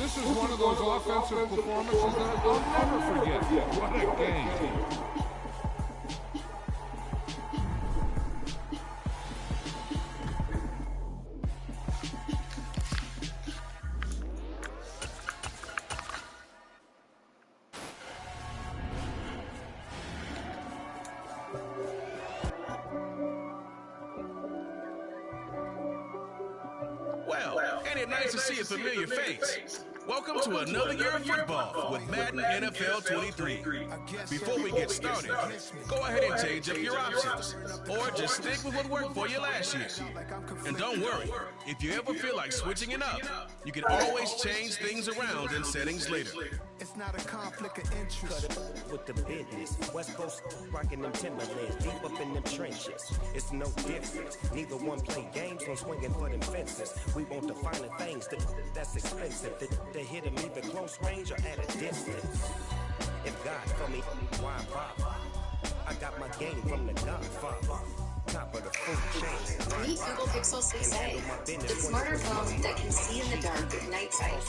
This is one of those offensive performances that I'll never forget. What a game. Well, ain't it nice to see a familiar face? Welcome to another year of football with Madden NFL 23. Before we get started, go ahead and change up your options, or just stick with what worked for you last year. And don't worry, if you ever feel like switching it up, you can always change things around in settings later. It's not a conflict of interest. Cut it with the business. West Coast rocking them Timberlands, deep up in them trenches. It's no difference. Neither one play games on swinging for them fences. We want the finer things that's expensive. They hit them either close range or at a distance. If God for me, why bother? I got my game from the Godfather. Top of the food chain. Meet Google Pixel 6a, the smarter phone that can see in the dark with night sight,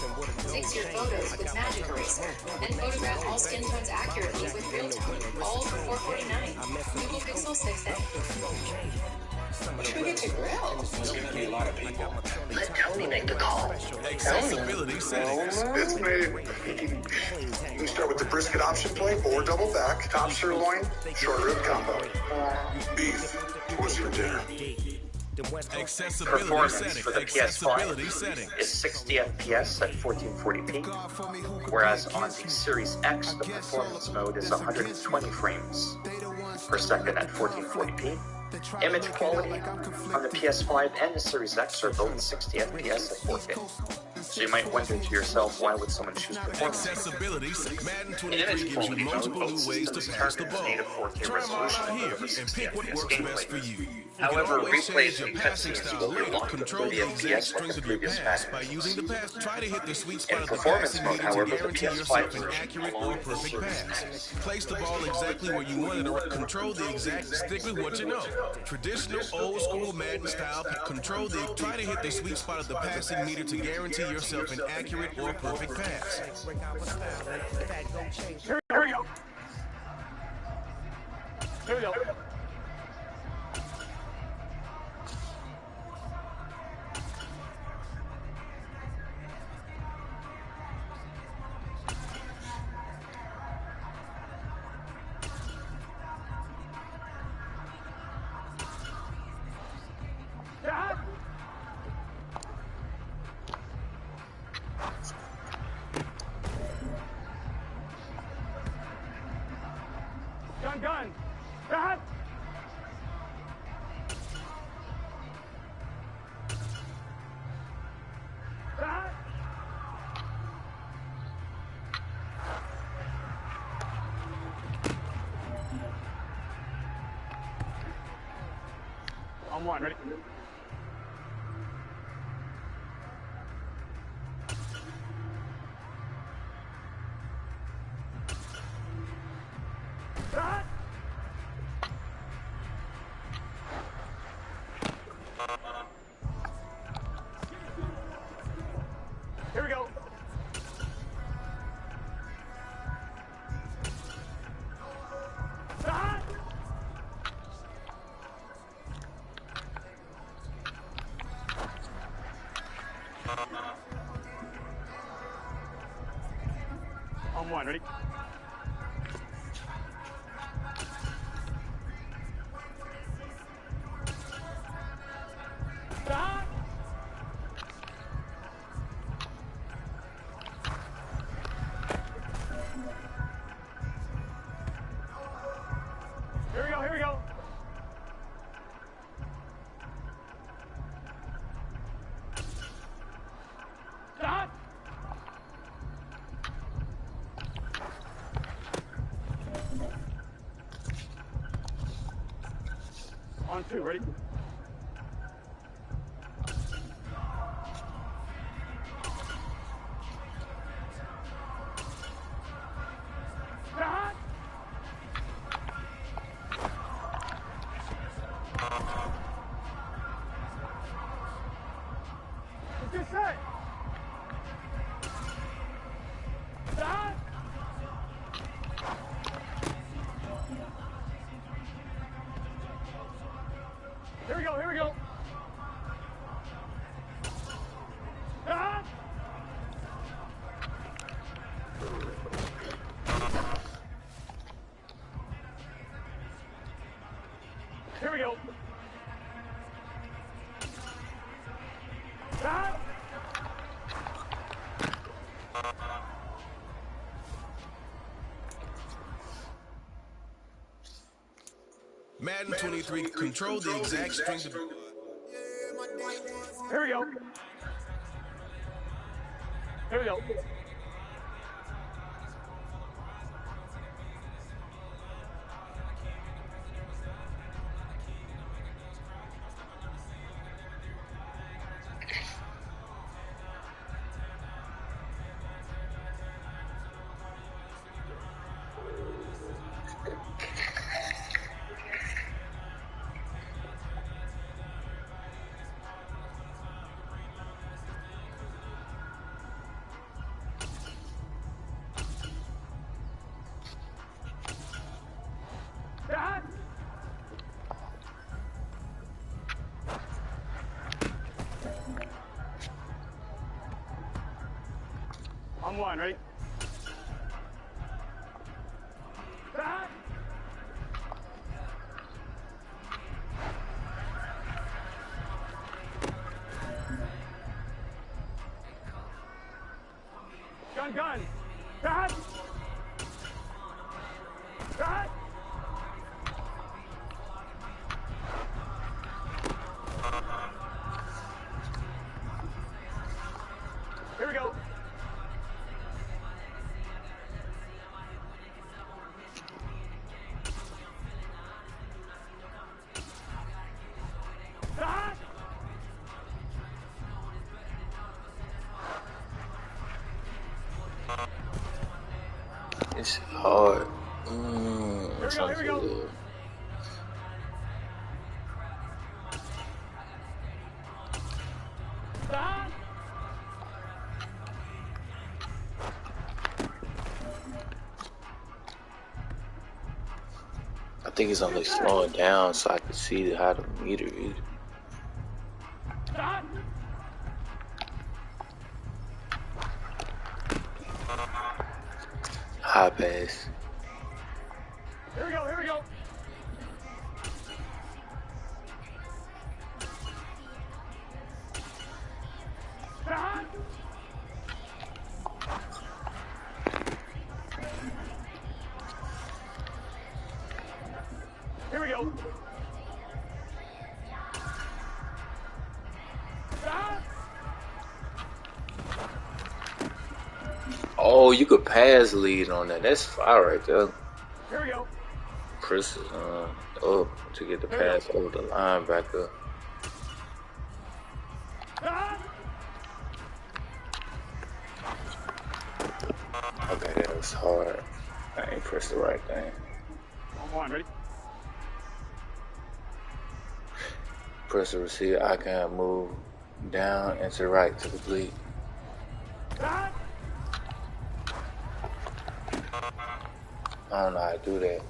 takes your photos with Magic Eraser, and photograph all skin tones accurately with real time, all for $449. Google Pixel 6a. Should we get to grill? There's going to be a lot of people. Let Tony make the call. Accessibility settings. It's made. You can start with the brisket option plate or double back, top sirloin, short rib combo. Beef. What's for dinner? Accessibility Performance settings. for the Accessibility PS5 settings. is 60 FPS at 1440p, whereas on the Series X, the performance mode is 120 frames per second at 1440p. Image quality on the PS5 and the Series X are both 60 FPS at 4K. So you might wonder to yourself, why would someone choose performance? Accessibility. Madden In image 23 gives you quality mode, multiple both new ways to systems pass the target ball. native 4K Try them all resolution out here over and 60 pick what FPS works best for gameplay. you. You However, can always change replays your and passing cutscenes style will be later. locked at Control 30 the exact FPS like strength the of your previous pass Madden by using the pass. Try to hit the sweet spot In of the performance passing mode, meter to however, the guarantee PS5 yourself an version, accurate along or with the perfect Series pass. Place the ball exactly where you want it to control the exact, stick with what you know. Traditional old school Madden style, try to hit the sweet spot of the passing meter to guarantee yourself an accurate or perfect pass. Here we go. Here we go. Gun. Dad. Dad. On one, ready? Dad. Here we go. Dad. On one, ready? Dad. Here we go. Dad. On two, ready? Dad. What's this say? Here we go, here we go. Ah! Here we go. Ah! Madden 23 control the exact strength of... Here we go. Here we go. Ah! On one, ready? Ah! Gun, gun! Ah! Ah! Here we go. Ah! It's hard. Here we go. Ah! I think it's only slowing down so I can see how the meter is. Ah! High pass. Here we go, here we go. Ah! Here we go. Ah! Oh, you could pass lead on that. That's fire right there. Here we go. Chris is up to get the pass over the linebacker. Ah! Okay, that was hard. I ain't pressed the right thing. On one, ready? Press the receiver icon, move down and to right to complete. Ah! I don't know how to do that.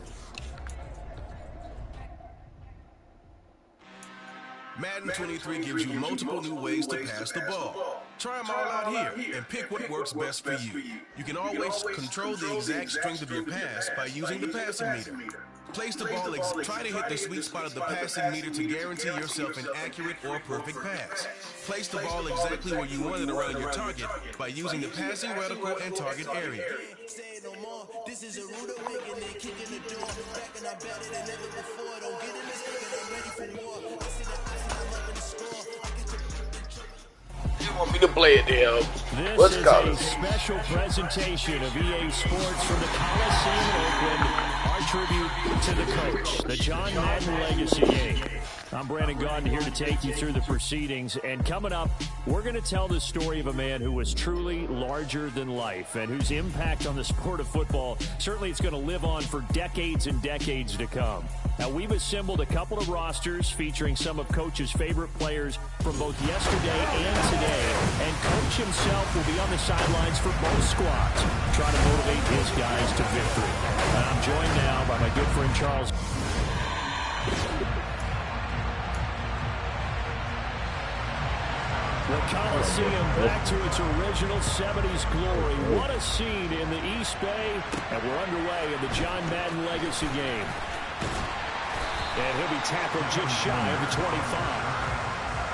Madden 23 gives you multiple new ways to pass the ball. Try them all out here and pick what works best for you. You can always control the exact strength of your pass by using the passing meter. Place the ball, try to hit the sweet spot of the passing meter to guarantee yourself an accurate or perfect pass. Place the ball exactly where you want it around your target by using the passing reticle and target area. This is a rude awakening, kicking the door, back and I better than ever before. Don't get in mistaken, I'm ready for war. I see the icing, I'm up in the score. You want me to play it, Dale? This is a special presentation of EA Sports from the Coliseum in Oakland. Our tribute to the coach, the John Madden Legacy Game. I'm Brandon Gaudin here to take you through the proceedings. And coming up, we're going to tell the story of a man who was truly larger than life and whose impact on the sport of football certainly is going to live on for decades and decades to come. Now, we've assembled a couple of rosters featuring some of Coach's favorite players from both yesterday and today. And Coach himself will be on the sidelines for both squads, trying to motivate his guys to victory. And I'm joined now by my good friend Charles. The Coliseum back to its original 70s glory. What a scene in the East Bay. And we're underway in the John Madden Legacy game. And he'll be tackled just shy of the 25.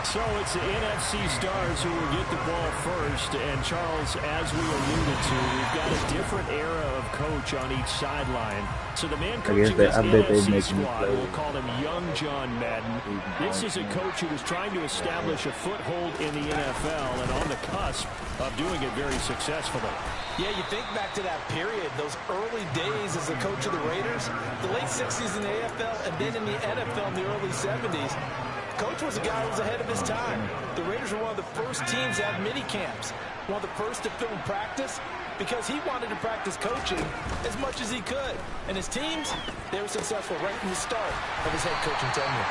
So it's the NFC stars who will get the ball first. And Charles, as we alluded to, we've got a different era of coach on each sideline. So the man coaching this NFC squad, we'll call him Young John Madden. This is a coach who was trying to establish a foothold in the NFL and on the cusp of doing it very successfully. Yeah, you think back to that period, those early days as the coach of the Raiders, the late 60s in the AFL, and then in the NFL in the early 70s. Coach was a guy who was ahead of his time. The Raiders were one of the first teams to have mini camps, one of the first to film practice, because he wanted to practice coaching as much as he could. And his teams, they were successful right from the start of his head coaching tenure.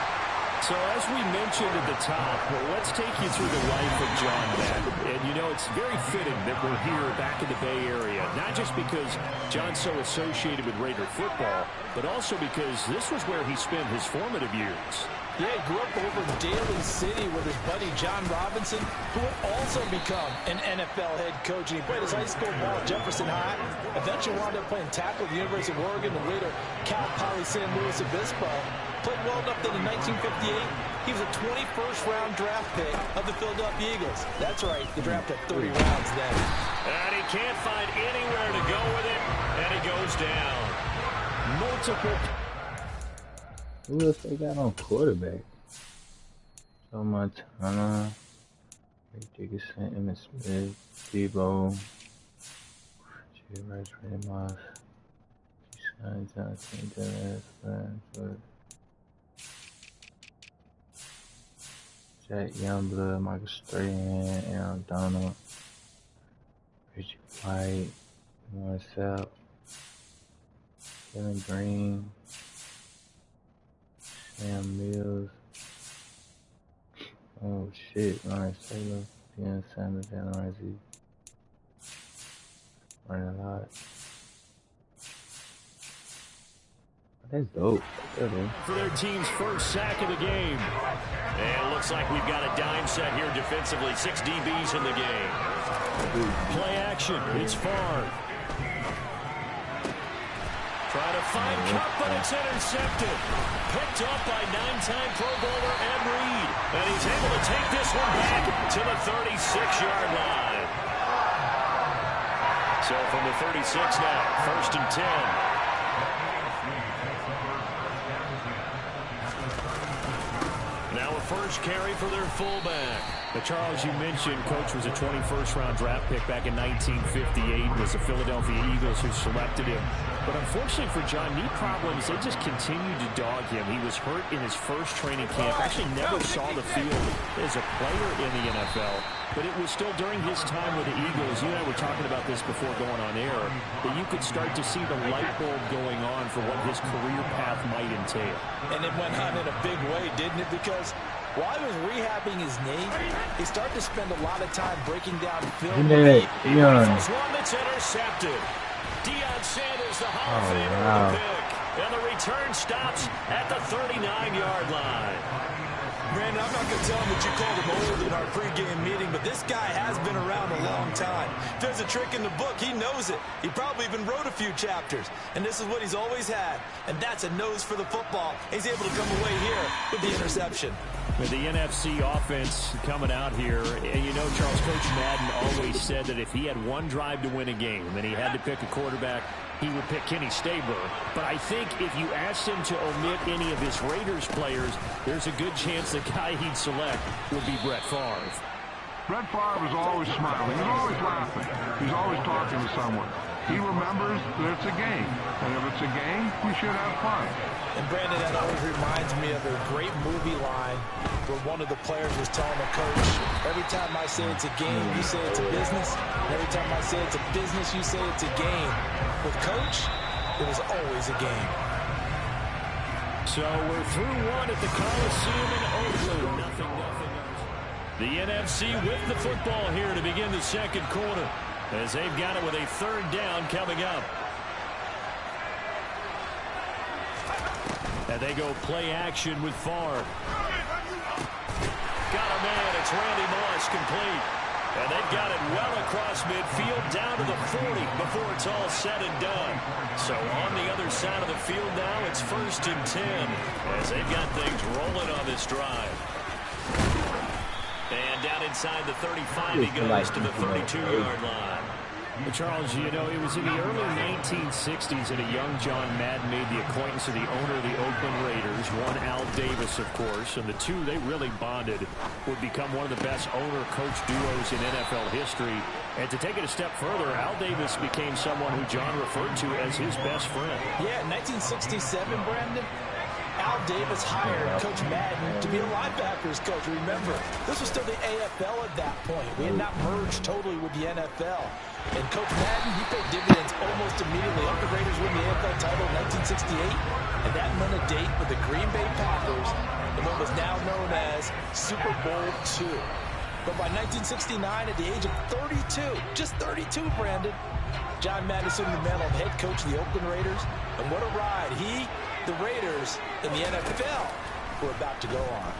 So as we mentioned at the top, let's take you through the life of John Madden. And you know, it's very fitting that we're here back in the Bay Area, not just because John's so associated with Raider football, but also because this was where he spent his formative years. Yeah, he grew up over in Daly City with his buddy John Robinson, who would also become an NFL head coach. And he played his high school ball at Jefferson High, eventually wound up playing tackle at the University of Oregon and later Cal Poly San Luis Obispo. Played well enough that in 1958, he was a 21st round draft pick of the Philadelphia Eagles. That's right, the draft had 30 rounds then. And he can't find anywhere to go with it, and he goes down. Multiple. Who else they got on quarterback? So Montana, Rick Dickinson, Emmitt Smith, Debo, J. Rice, Ray Moss, Sean Johnson, Dennis Bradford, Jack Youngblood, Michael Strahan, Aaron Donald, Richard White, Warren Sapp, Kevin Green, Sam Mills. Oh shit, Lawrence Taylor, Deion Sanders, Dan Risey. Running a lot. That's dope. For their team's first sack of the game. And it looks like we've got a dime set here defensively. 6 DBs in the game. Play action. It's Favre. Trying to find Cup, but it's intercepted. Picked up by 9-time Pro Bowler Ed Reed. And he's able to take this one back to the 36-yard line. So from the 36 now, 1st and 10. Now a first carry for their fullback. But Charles, you mentioned Coach was a 21st round draft pick back in 1958. It was the Philadelphia Eagles who selected him. But unfortunately for John, knee problems, they just continued to dog him. He was hurt in his first training camp. Actually never saw the field as a player in the NFL. But it was still during his time with the Eagles, you and I were talking about this before going on air, that you could start to see the light bulb going on for what his career path might entail. And it went on in a big way, didn't it? Because while he was rehabbing his knee, he started to spend a lot of time breaking down film. First one that's intercepted. Deion Sanders, the Hall of Famer, with the pick. And the return stops at the 39-yard line. Brandon, I'm not going to tell him that you called him old in our pregame meeting, but this guy has been around a long time. If there's a trick in the book, he knows it. He probably even wrote a few chapters, and this is what he's always had, and that's a nose for the football. He's able to come away here with the interception. With the NFC offense coming out here, and you know, Charles, Coach Madden always said that if he had one drive to win a game and he had to pick a quarterback, he would pick Kenny Stabler. But I think if you asked him to omit any of his Raiders players, there's a good chance the guy he'd select would be Brett Favre. Brett Favre is always smiling. He's always laughing. He's always talking to someone. He remembers that it's a game. And if it's a game, we should have fun. And Brandon, that always reminds me of a great movie line where one of the players was telling the coach, every time I say it's a game, you say it's a business. And every time I say it's a business, you say it's a game. With Coach, it was always a game. So we're through one at the Coliseum in Oakland. Nothing. The NFC with the football here to begin the second quarter, as they've got it with a third down coming up. And they go play action with Favre. Got a man. It's Randy Moss complete. And they've got it well across midfield down to the 40 before it's all said and done. So on the other side of the field now, it's 1st and 10 as they've got things rolling on this drive. And down inside the 35, he goes to the 32-yard line. Well, Charles, you know, it was in the early 1960s that a young John Madden made the acquaintance of the owner of the Oakland Raiders, one Al Davis, of course, and the two, they really bonded, would become one of the best owner-coach duos in NFL history. And to take it a step further, Al Davis became someone who John referred to as his best friend. Yeah, in 1967, Brandon, Al Davis hired Coach Madden to be a linebackers coach. Remember, this was still the AFL at that point. We had not merged totally with the NFL. And Coach Madden, he paid dividends almost immediately. Helped the Raiders win the AFL title in 1968. And that meant a date with the Green Bay Packers in what was now known as Super Bowl II. But by 1969, at the age of 32, just 32, Brandon, John Madden assumed the mantle of head coach of the Oakland Raiders. And what a ride he, the Raiders, and the NFL were about to go on.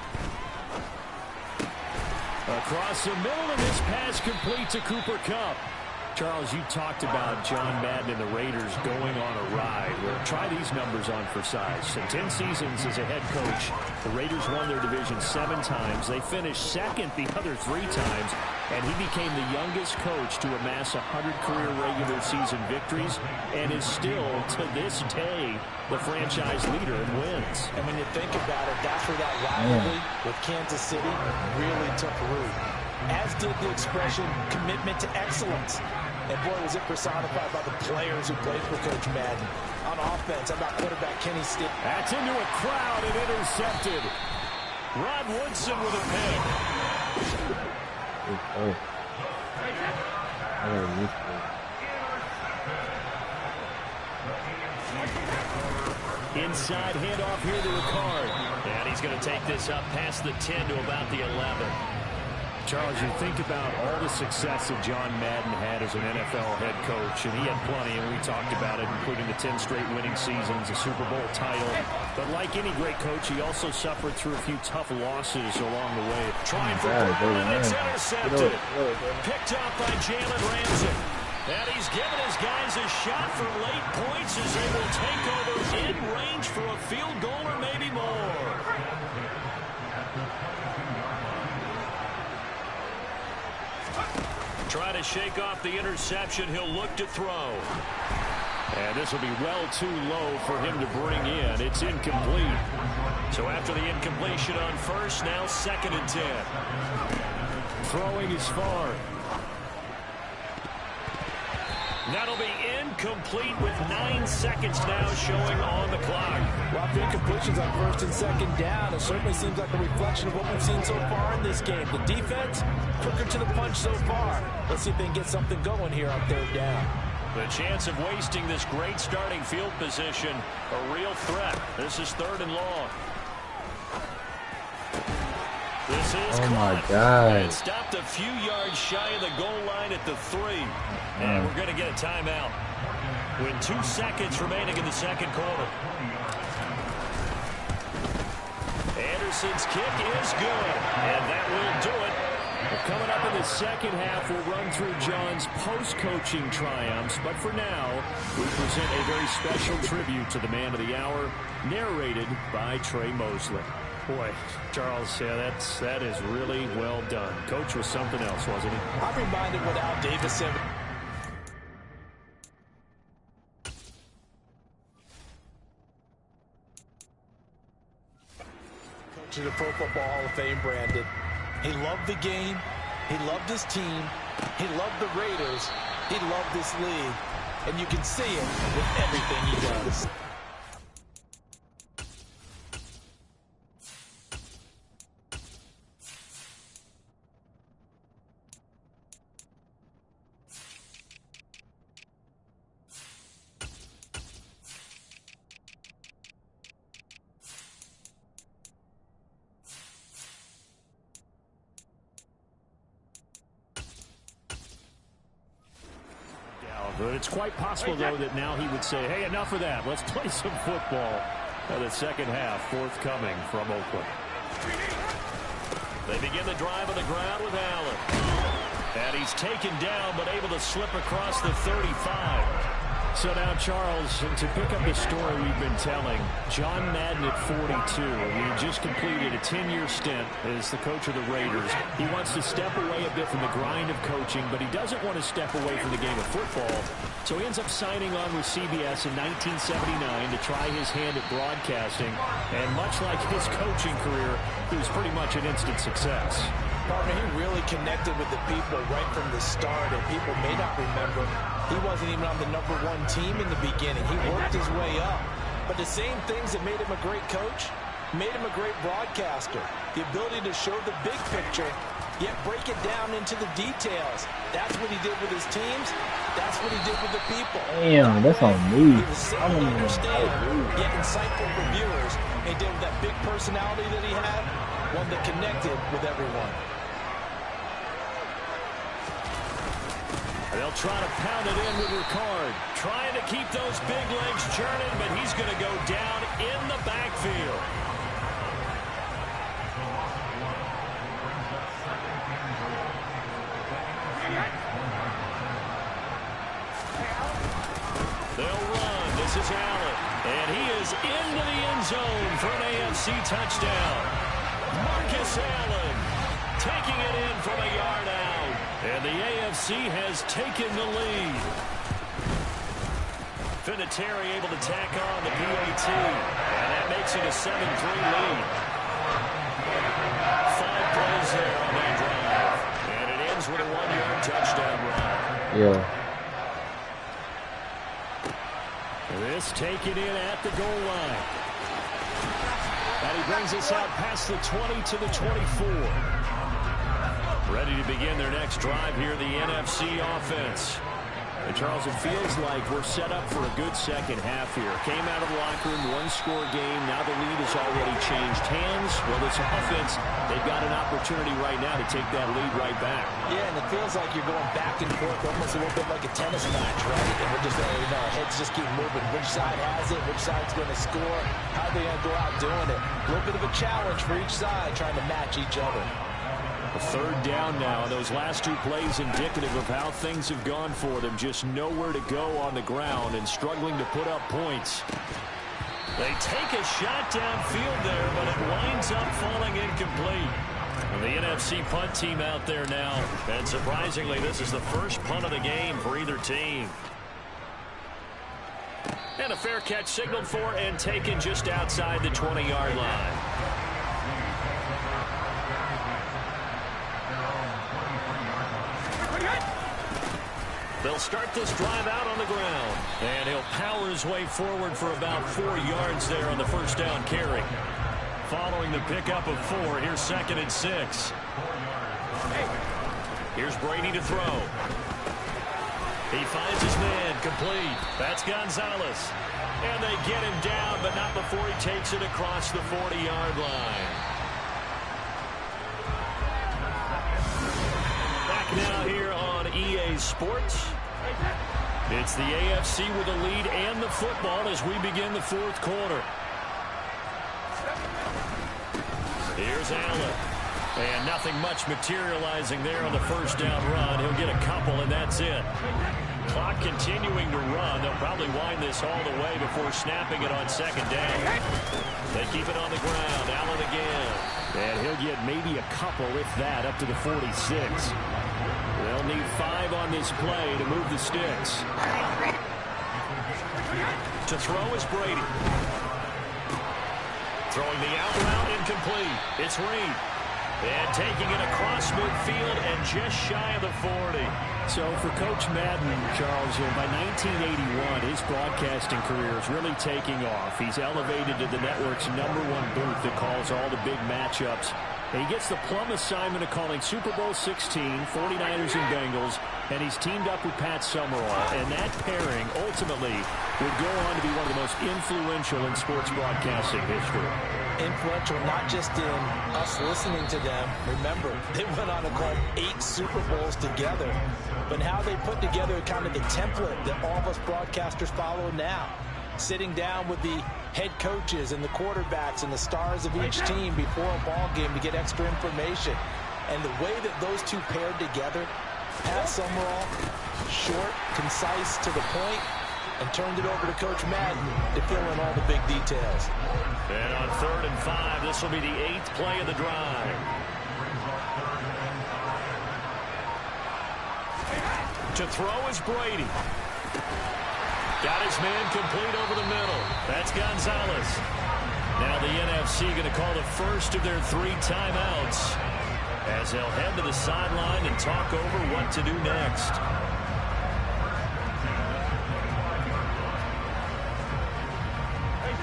Across the middle of this pass complete to Cooper Kupp. Charles, you talked about John Madden and the Raiders going on a ride. Well, try these numbers on for size. In 10 seasons as a head coach, the Raiders won their division 7 times. They finished second the other 3 times, and he became the youngest coach to amass 100 career regular season victories and is still, to this day, the franchise leader in wins. And when you think about it, that's where that rivalry with Kansas City really took root. As did the expression commitment to excellence. And boy, was it personified by the players who played for Coach Madden. On offense, how about quarterback Kenny Stitt? That's into a crowd and intercepted. Rod Woodson with a pick. Inside handoff here to Ricard. And he's going to take this up past the 10 to about the 11. Charles, you think about all the success that John Madden had as an NFL head coach, and he had plenty, and we talked about it, including the 10 straight winning seasons, a Super Bowl title. But like any great coach, he also suffered through a few tough losses along the way. Trying for Berman, it's intercepted. Picked up by Jalen Ramsey. And he's given his guys a shot for late points as they will take over in range for a field goal or maybe more. Try to shake off the interception. He'll look to throw. And this will be well too low for him to bring in. It's incomplete. So after the incompletion on first, now 2nd and 10. Throwing is far. That'll be incomplete with 9 seconds now showing on the clock. Well, after incompletions on 1st and 2nd down, it certainly seems like a reflection of what we've seen so far in this game. The defense, quicker to the punch so far. Let's see if they can get something going here on 3rd down. The chance of wasting this great starting field position, a real threat. This is 3rd and long. This is oh caught. My God. And stopped a few yards shy of the goal line at the 3. And we're going to get a timeout. With 2 seconds remaining in the second quarter. Anderson's kick is good. And that will do it. Well, coming up in the second half, we'll run through John's post-coaching triumphs. But for now, we present a very special tribute to the man of the hour, narrated by Trey Mosley. Boy, Charles, yeah, that is really well done. Coach was something else, wasn't he? I'm reminded what Al Davis said. Coach of the Pro Football Hall of Fame, Brandon. He loved the game. He loved his team. He loved the Raiders. He loved this league. And you can see it with everything he does. But it's quite possible, though, that now he would say, hey, enough of that. Let's play some football. The second half forthcoming from Oakland. They begin the drive on the ground with Allen. And he's taken down, but able to slip across the 35. So now, Charles, to pick up the story we've been telling, John Madden at 42, he just completed a 10-year stint as the coach of the Raiders. He wants to step away a bit from the grind of coaching, but he doesn't want to step away from the game of football. So he ends up signing on with CBS in 1979 to try his hand at broadcasting. And much like his coaching career, it was pretty much an instant success. Partner, he really connected with the people right from the start, and people may not remember he wasn't even on the #1 team in the beginning. He worked his way up. But the same things that made him a great coach made him a great broadcaster. The ability to show the big picture, yet break it down into the details. That's what he did with his teams. That's what he did with the people. Damn, that's on me. He was simple to understand, yet insightful for viewers. And he did with that big personality that he had, one that connected with everyone. They'll try to pound it in with Ricard. Trying to keep those big legs churning, but he's going to go down in the backfield. They'll run. This is Allen. And he is into the end zone for an AFC touchdown. Marcus Allen taking it in from a yard out. And the AFC has taken the lead. Vinatieri able to tack on the PAT. And that makes it a 7-3 lead. 5 plays there on that drive. And it ends with a 1-yard touchdown run. Yeah. This taken in at the goal line. And he brings us out past the 20 to the 24. Ready to begin their next drive here, the NFC offense. And Charles, it feels like we're set up for a good second half here. Came out of the locker room, one-score game. Now the lead has already changed hands. Well, this offense, they've got an opportunity right now to take that lead right back. Yeah, and it feels like you're going back and forth, almost a little bit like a tennis match, right? And we're just, our heads just keep moving. Which side has it? Which side's going to score? How are they going to go out doing it? A little bit of a challenge for each side, trying to match each other. A third down now. Those last 2 plays indicative of how things have gone for them. Just nowhere to go on the ground and struggling to put up points. They take a shot downfield there, but it winds up falling incomplete. And the NFC punt team out there now. And surprisingly, this is the first punt of the game for either team. And a fair catch signaled for and taken just outside the 20-yard line. They'll start this drive out on the ground. And he'll power his way forward for about 4 yards there on the first down carry. Following the pickup of 4, here's 2nd and 6. Here's Brady to throw. He finds his man, complete. That's Gonzalez. And they get him down, but not before he takes it across the 40-yard line. Back now here on EA Sports. It's the AFC with the lead and the football as we begin the 4th quarter. Here's Allen. And nothing much materializing there on the first down run. He'll get a couple, and that's it. Clock continuing to run. They'll probably wind this all the way before snapping it on 2nd down. They keep it on the ground. Allen again. And he'll get maybe a couple, if that, up to the 46. They'll need 5 on this play to move the sticks. To throw is Brady. Throwing the out route incomplete. It's Reed. And taking it across midfield and just shy of the 40. So for Coach Madden, Charles, by 1981, his broadcasting career is really taking off. He's elevated to the network's #1 booth that calls all the big matchups. He gets the plum assignment of calling Super Bowl 16, 49ers and Bengals, and he's teamed up with Pat Summerall. And that pairing ultimately would go on to be one of the most influential in sports broadcasting history. Influential not just in us listening to them. Remember, they went on to call 8 Super Bowls together. But how they put together kind of the template that all of us broadcasters follow now. Sitting down with the head coaches and the quarterbacks and the stars of each team before a ball game to get extra information. And the way that those two paired together, Pat Summerall, short, concise, to the point, and turned it over to Coach Madden to fill in all the big details. And on 3rd and 5, this will be the 8th play of the drive. To throw is Brady. Got his man complete over the middle. That's Gonzalez. Now the NFC going to call the first of their 3 timeouts as they'll head to the sideline and talk over what to do next.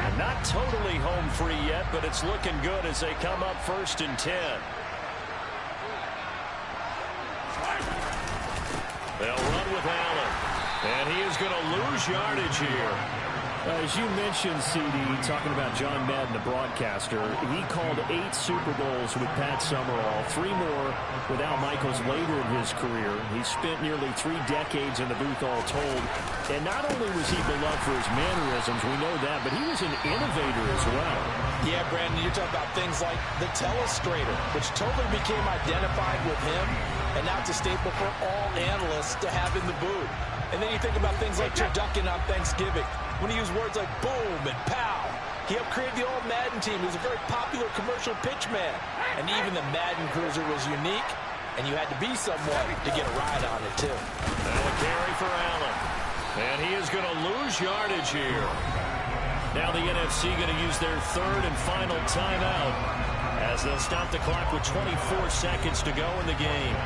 And not totally home free yet, but it's looking good as they come up 1st and 10. They'll run with Allen. And he is going to lose yardage here. As you mentioned, CD, talking about John Madden, the broadcaster, he called 8 Super Bowls with Pat Summerall, 3 more with Al Michaels later in his career. He spent nearly 3 decades in the booth all told. And not only was he beloved for his mannerisms, we know that, but he was an innovator as well. Yeah, Brandon, you're talking about things like the telestrator, which totally became identified with him, and now it's a staple for all analysts to have in the booth. And then you think about things like turducken on Thanksgiving, when he used words like boom and pow. He helped create the old Madden team. He was a very popular commercial pitch man. And even the Madden Cruiser was unique, and you had to be someone to get a ride on it, too. Now a carry for Allen. And he is going to lose yardage here. Now the NFC going to use their 3rd and final timeout as they'll stop the clock with 24 seconds to go in the game.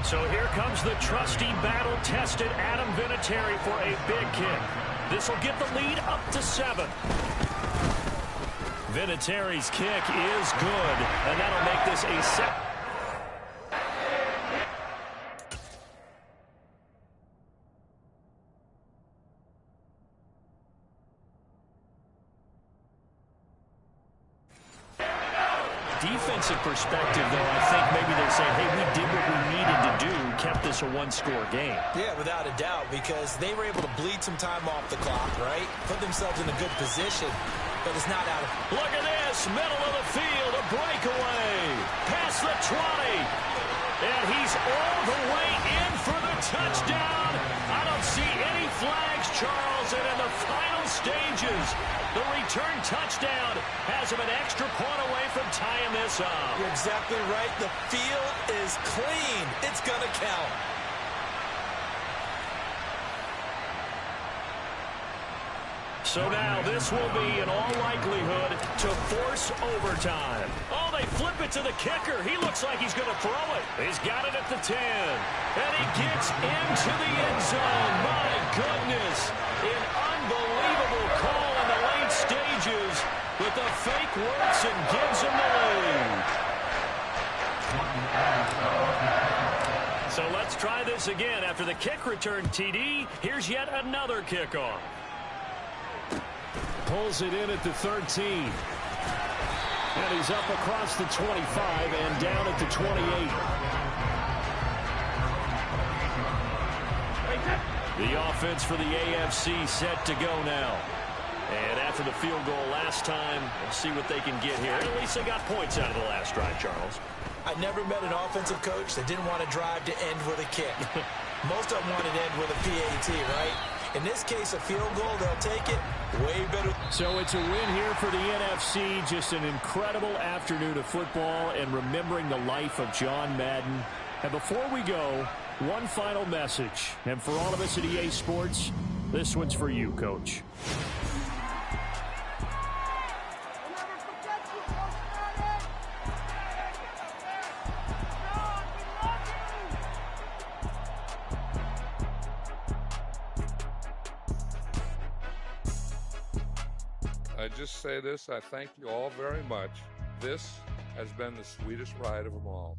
So here comes the trusty, battle-tested Adam Vinatieri for a big kick. This will get the lead up to 7. Vinatieri's kick is good, and that'll make this a set. Defensive perspective, though, I think maybe they're saying, hey, we did what we needed to do, kept this a 1-score game. Yeah, without a doubt, because they were able to bleed some time off the clock, right? Put themselves in a good position, but it's not out of... Look at this, middle of the field, a breakaway, past the 20, and he's all the way in for the touchdown. I don't see any flags, Charles, and in the final stages, the return touchdown has him an extra point away from tying this up. You're exactly right. The field is clean. It's going to count. So now this will be, in all likelihood, to force overtime. Oh, they flip it to the kicker. He looks like he's going to throw it. He's got it at the 10. And he gets into the end zone. My goodness. An unbelievable call in the late stages. But the fake works and gives him the lead. So let's try this again. After the kick return, TD, here's yet another kickoff. Pulls it in at the 13. And he's up across the 25 and down at the 28. The offense for the AFC set to go now. And after the field goal last time, we'll see what they can get here. At least they got points out of the last drive, Charles. I never met an offensive coach that didn't want to drive to end with a kick. Most of them wanted to end with a PAT, right? In this case, a field goal, they'll take it. Way better. So it's a win here for the NFC. Just an incredible afternoon of football and remembering the life of John Madden. And before we go, one final message. And for all of us at EA Sports, this one's for you, Coach. I just say this, I thank you all very much. This has been the sweetest ride of them all.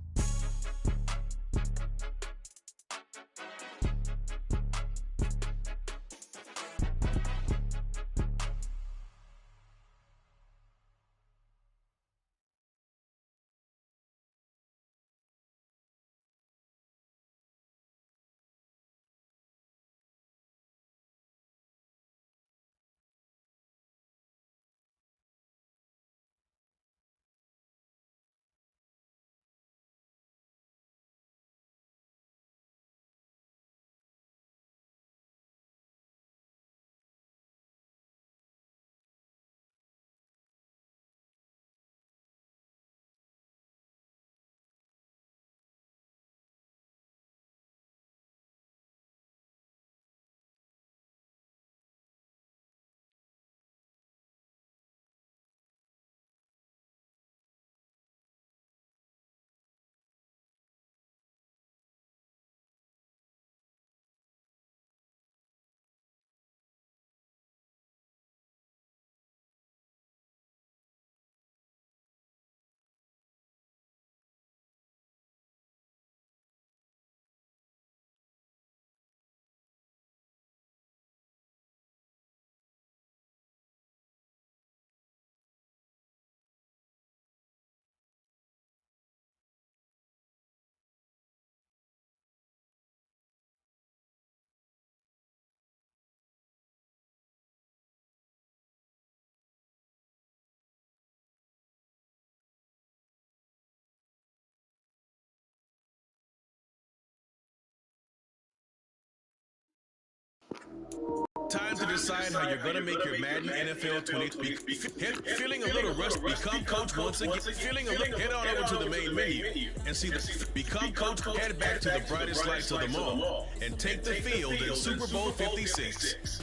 Time to decide how you're going to make your Madden NFL 23. Feeling a little rusty? Become coach once again. Feeling a little? Head on over to the main menu and see the Become Coach. Head back to the brightest lights of them all and take the field in Super Bowl 56.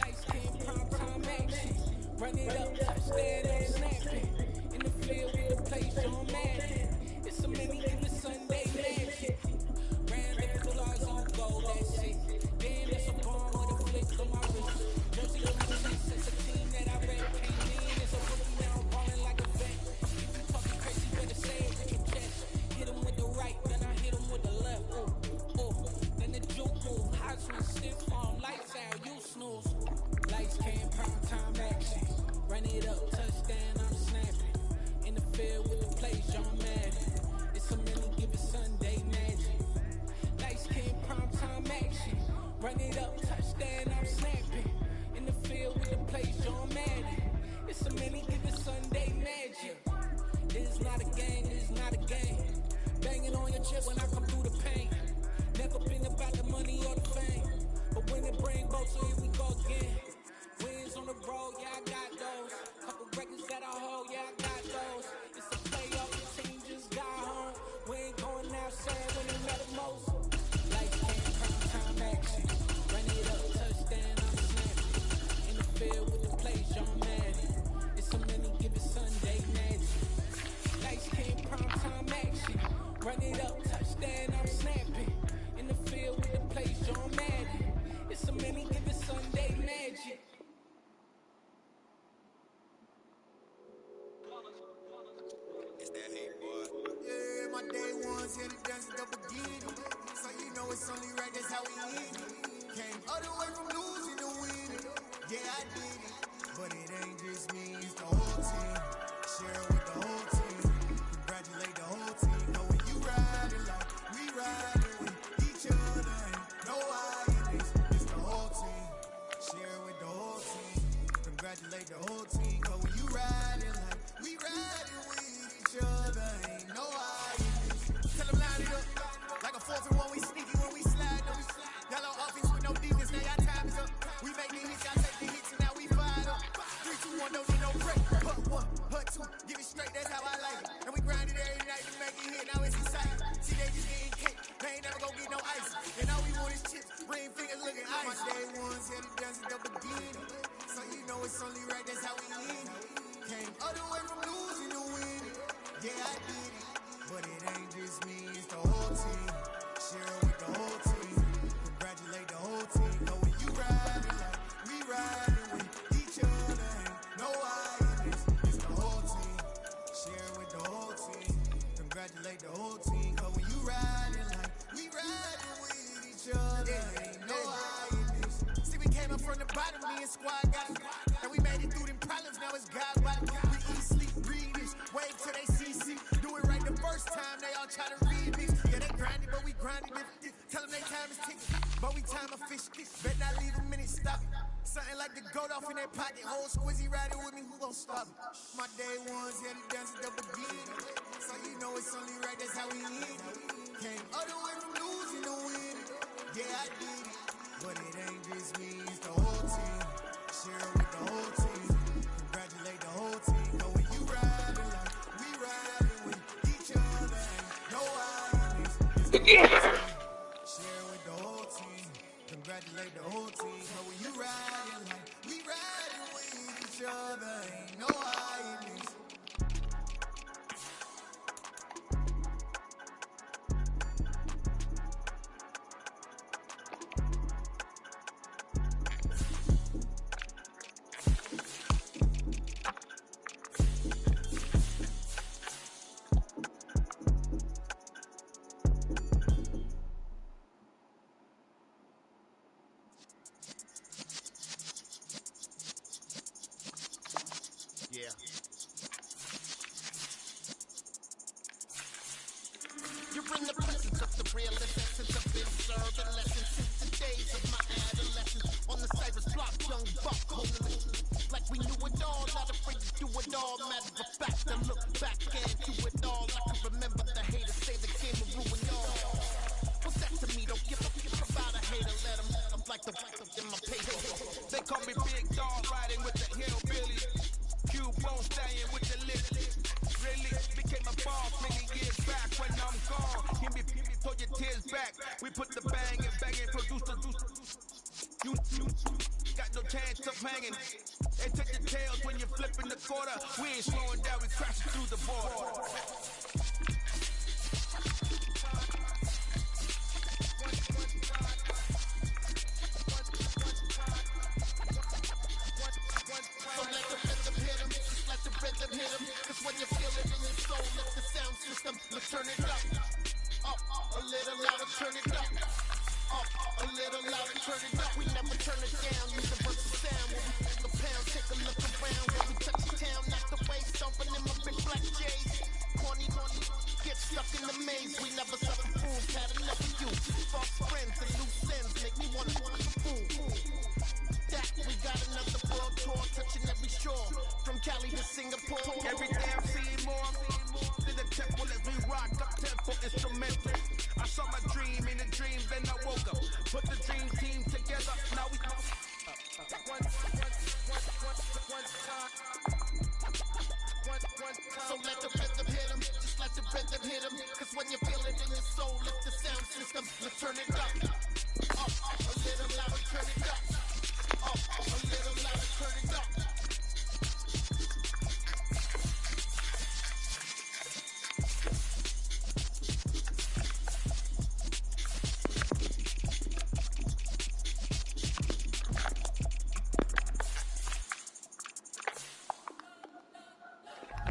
Run it up, touchdown, and snapping. In the field with the place on Madden. It's a mini in the Sunday magic. Ran the claws on gold, that's it. Then it's a bomb with a flick on my wrist. Jersey on my chest, it's a team that I rep. Came in as a rookie, now I'm balling like a vet. If you talking crazy, better say it with your chest. Hit him with the right, then I hit him with the left. Then the juke move, Heisman stiff arm, lights out, you snooze. Lights came, prime time action. Run it up, touchdown, I'm snapping. In the field with the play, John Madden. It's a mini given Sunday magic. Lights came, prime time action. Run it up, touchdown, I'm snapping. In the field with the play, John Madden. It's a mini given Sunday magic. This is not a game, this is not a game. Banging on your chest when I come through the pain. Never been about the money or the fame. But when it bring both, so here we go again. Wins on the road, yeah, I got those. Couple records that I hold, yeah, I got those. It's a playoff, the team just got home. We ain't going outside when they matter most. Lights came, prime time action. Run it up, touchdown, I'm snapping. In the field with the play, John Madden. It's a mini given Sunday magic. Lights came, prime time action. Run it up, touchdown, I'm snapping. In the field with the play, John Madden. It's a mini given Sunday magic. Yeah, my day ones here to dance it up again. So you know it's only right, that's how we live. Came all the way from losing to winning. Yeah, I did it. But it ain't just me, it's the whole team. Share it with the whole team. Congratulate the whole team. Know when you riding like we riding with each other. Ain't no I in this. It's the whole team. Share it with the whole team. Congratulate the whole team. Know when you riding like we riding with each other. Ain't no I in this. Tell them line it up. Like a 4th and 1, we sneaky when we slide them. Y'all on offense with no defense, now y'all time is up. We make the hits, y'all take the hits, and now we fired up. 3, 2, 1, don't need no break. Hut 1, hut 2, give it straight, that's how I like it. And we grind it every night to make it hit, now it's exciting. See, they just getting cake, they ain't never gonna get no ice. And all we want is chips, ring fingers looking ice. My day ones here to dance it up again. So you know it's only right, that's how we live. Came all the way from losing to winning. Yeah, I did it. But it ain't just me, it's the whole team. Share it with the whole team. Congratulate the whole team. Know when you riding like we riding with each other. Ain't no I in this. It's the whole team. Share it with the whole team. us God by the we eat, sleep, breathe this. Wave till they CC. Do it right the first time, they all try to remix. Yeah, they grinding, but we grinding different. Tell them their time is ticking, but we time a fish. Bet not leave a minute, stop it. Something like the goat off in their pocket. Whole squizzy riding with me, who gon' stop it? My day ones, yeah, the dance at the beginning. So you know it's only right, that's how we end it. Came all the way from losing to winning. Yeah, I did it. But it ain't just me, it's the whole team. Share it with the whole team. Congratulate the whole team. Know when you riding like we riding with each other. Ain't no hiding. It's the whole team. Share it with the whole team. Congratulate the whole team. Know when you riding like we riding with each other. Ain't no hiding. Yeah. You're in the presence of the realest essence of been serving lessons since the days of my adolescence. On the Cypress block, young buck holding it like we knew it all, not afraid to do it all. Matter of fact, I look back and do it all. I can remember the haters say the game will ruin y'all. What's that to me? Don't give a fuck about a hater. Let them like the in my paper. They call me Big Dog, riding with the hillbillies. Q-Bone staying with the list. Really became a boss many years back when I'm gone. Give me, throw your tears back. We put the bang and produce the deuce. You got no chance of hanging. They take the tails when you're flipping the quarter. We ain't slowing down, we crashing through the border. Rhythm hit 'em, 'cause when you feel it in your soul, let the sound system, let's turn it up, a little louder, turn it up, a little louder, turn it up. We never turn it down, universal sound. When we feel the pound, take a look around. When we touch the town, knock the way, stomping in my big black J's. Corny, get stuck in the maze. We never suffer fools, had enough of you. False friends and loose ends make me wanna fool. We got another world tour, touching every shore, from Cali to Singapore. Every day I'm seeing more in the temple as we rock up tempo instrumental. I saw my dream in a dream, then I woke up. Put the dream team together, now we So let the rhythm hit 'em, just let the rhythm hit 'em. 'Cause when you feel it in your soul, lift the sound system, let's turn it up, a little louder, turn it up. A little louder, turn it up.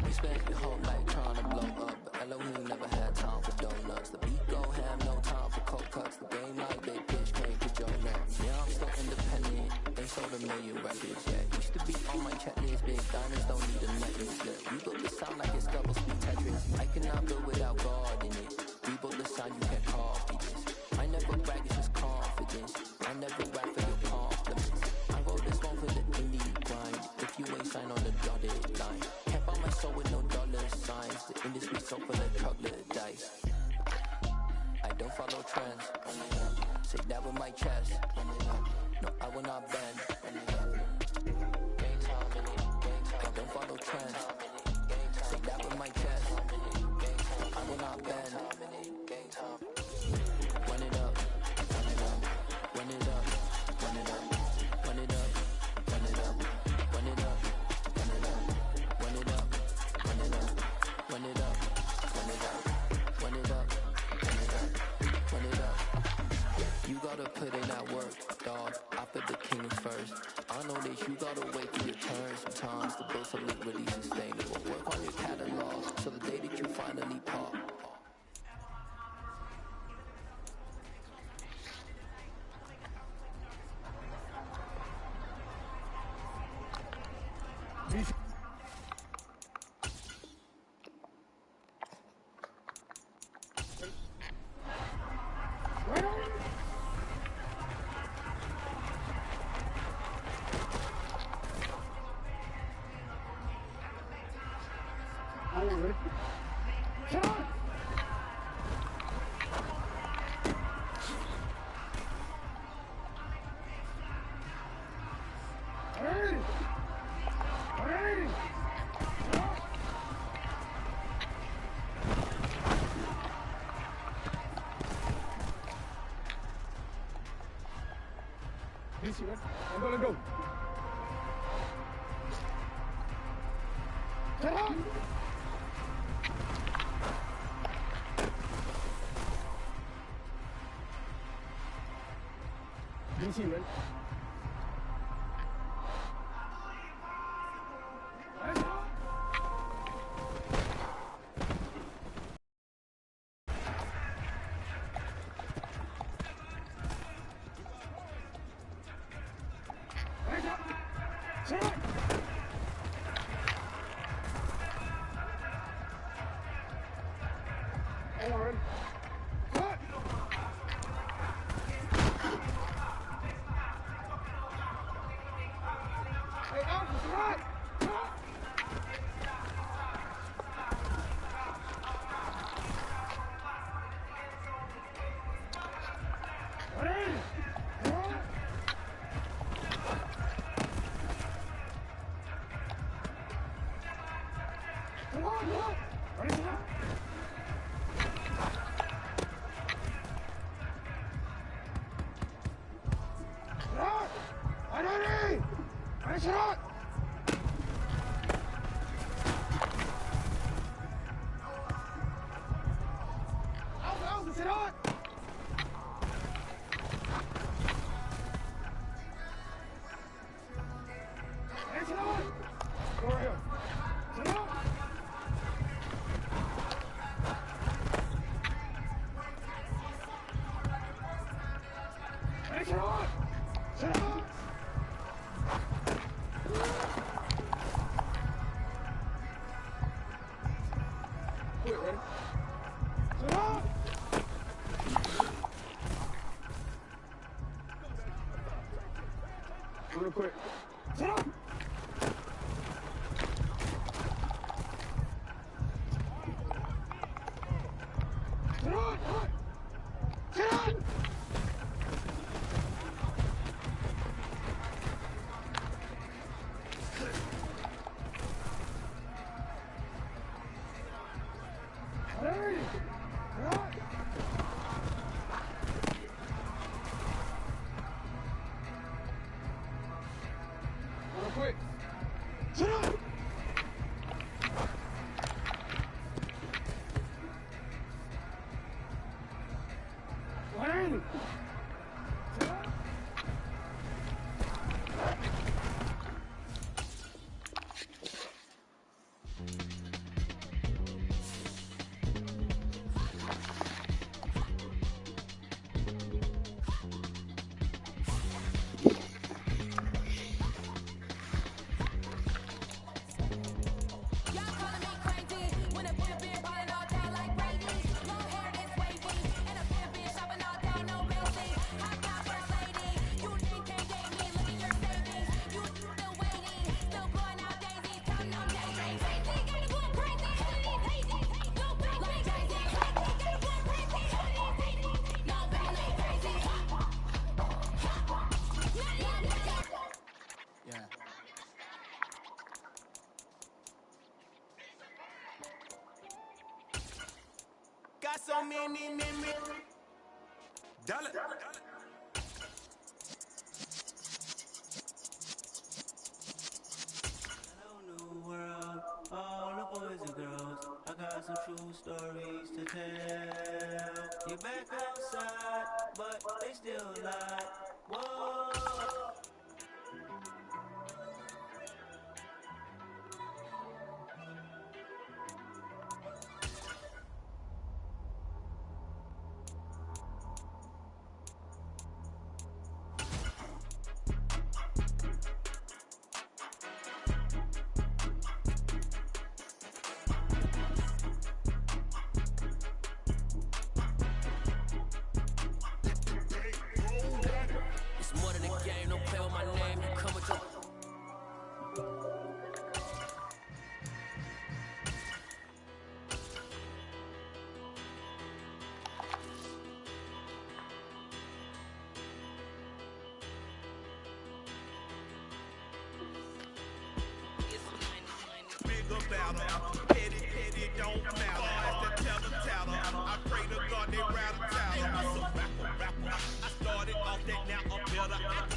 We spent your whole life trying to blow up, but Elohim never had time for donuts. The beat go ham, no time for cold cuts. The game like big pitch, came to Joe now. Yeah, I'm still independent. They sold a million records, yeah. Used to be on my checklist, big diamonds don't need a necklace. Yeah, we built the sound like it's double speed Tetris. I cannot build without God in it. We built the sound, you can't copy this. I never brag, it's just confidence. I never rap for your compliments. I wrote this one for the indie grind. If you ain't signed on the dotted line, can't buy my soul with no dollar signs. The industry so full of troglodytes. I don't follow trends. Say that with my chest. No, I will not bend. I don't follow trends. Say that with my chest. I will not bend. Run it up, run it up, run it up, run it up, run it up, run it up, run it up, run it up, run it up, run it up, run it up, run it up, run it up, run it up, run it up. You gotta put in that work, dog. I put the king first. I know that you gotta wait for your turn sometimes to build something really sustainable. Work on your catalog so the day that you finally pop. I'm gonna go. Get up! DC, ready? Real quick. Sit up! Sit on! Sit on! Hey! Sit on! Real quick. Sit up! Wayne! Sit up! Got so many memories. Dollar. Hello, new world, all the boys and girls. I got some true stories to tell. You're back outside, but they still lie. Whoa. It's more than a game, don't play with my name, you come with your... Bigger battle, petty, don't matter. As the teller tattle, I pray to God they rattle tattle. I started off that, now I'm better at the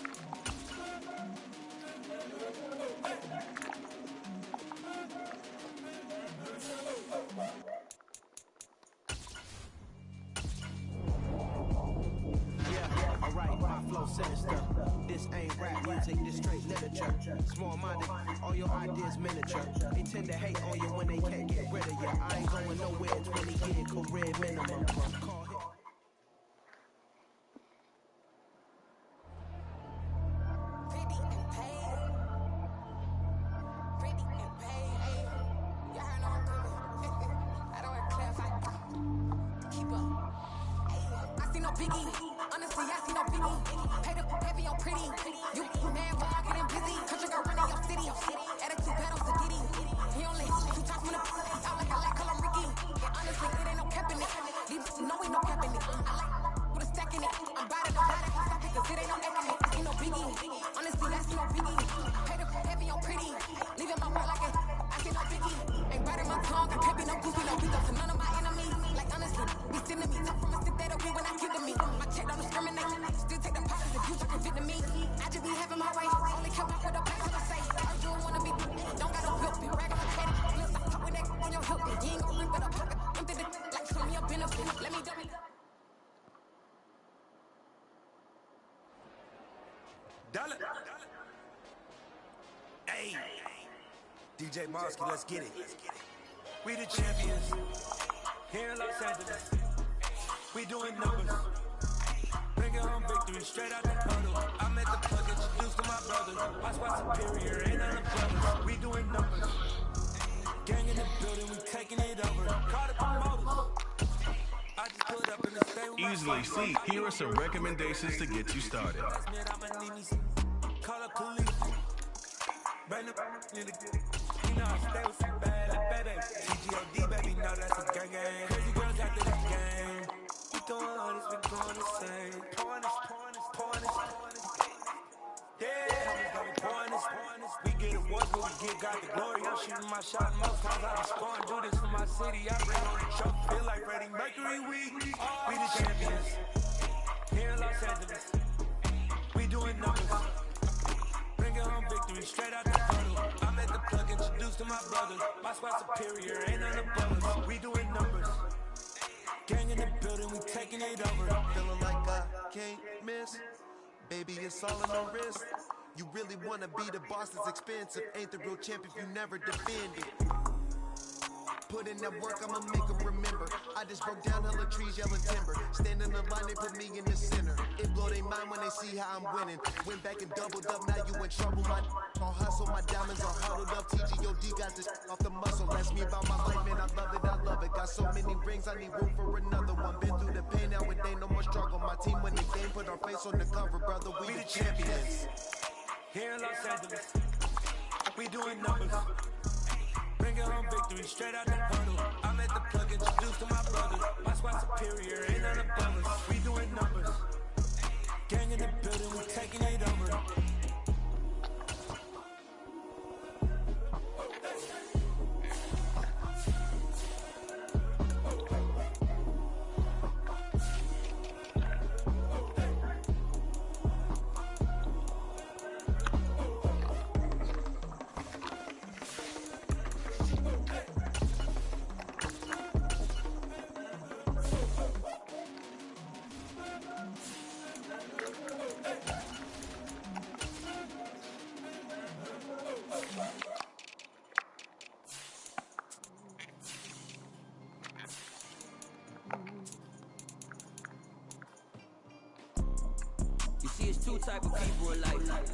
music, this straight literature. Small-minded, all your ideas miniature. They tend to hate on you when they can't get rid of you. I ain't going nowhere, 20-year career minimum. Call hit. Honestly, I see no biggie. Pay the heavy on pretty. You mad while I getting busy. Country girl running your city. Attitude bad on Sagidi. He only 2 times when I out like I like color Ricky. And honestly, it ain't no cap in it. These know ain't no cap in it. I like with a stack in it. I'm bad at the body. Stop it, cause it ain't no egg in it. I see no biggie. Honestly, I see no biggie. Pay the heavy on pretty. Leaving my work like it. I see no biggie. Ain't biting my tongue. I can't be no goofy, no beat up to none of my enemies. Like honestly, be sending me. Talk from a stick that'll be when I kick to me. My check don't discriminate. Still take the profits if you try convicting me. I just be having my way. Only come out with a pack till I say. I you don't wanna be. Don't got no guilt. Be ragging my credit. Look, stop talking that on your hook. You ain't gon' rip it up. Empty the like show me a benefit. Let me dump it. Dollar. Hey. DJ Mosky, let's get it. We the champions. Here in Los Angeles. We doing numbers. Bringing home victory straight out the puddle. I'm at the plug, introduced to my brother. My squad superior, ain't none of brothers. We doing numbers. Gang in the building, we taking it over. Call the promoters. I just pulled up in the state with my Easily see, here are some recommendations to get you started. Call up police. Bring the you know I stay with some bad like baby. TGOD, baby, know that's a gang gang. Crazy girls after this game. We doing all this, we doing the same. Pouring this. Yeah, pouring this. We get awards, but we give God the glory. I'm shooting my shot most times I be scoring. Do this for my city, I bring on the show. Feel like Freddie Mercury, we the champions. Here in Los Angeles, we doing numbers. Bringing home victory straight out the puddle. I'm at the plug, introduced to my brother. My squad superior, ain't none of brothers. We doing numbers. Gang in the building, we taking it over. Feeling like I can't miss. Baby, it's all in the wrist. You really wanna be the boss, it's expensive. Ain't the real champ if you never defend it. Put in that work, I'ma make them remember. I just broke down hella trees, yelling timber. Stand in the line, they put me in the center. It blow their mind when they see how I'm winning. Went back and doubled up, now you in trouble. My all hustle, my diamonds are huddled up. TGOD got this off the muscle. Ask me about my life, man, I love it. Got so many rings, I need room for another one. Been through the pain, now it ain't no more struggle. My team win the game, put our face on the cover, brother. We the champions. Here in Los Angeles, we doing numbers. Bringing home victory straight out the puddle. I'm at the plug, introduced to my brother. My squad superior, ain't none of brothers. We doing numbers. Gang in the building, we taking it over. You see, it's 2 type of people in life.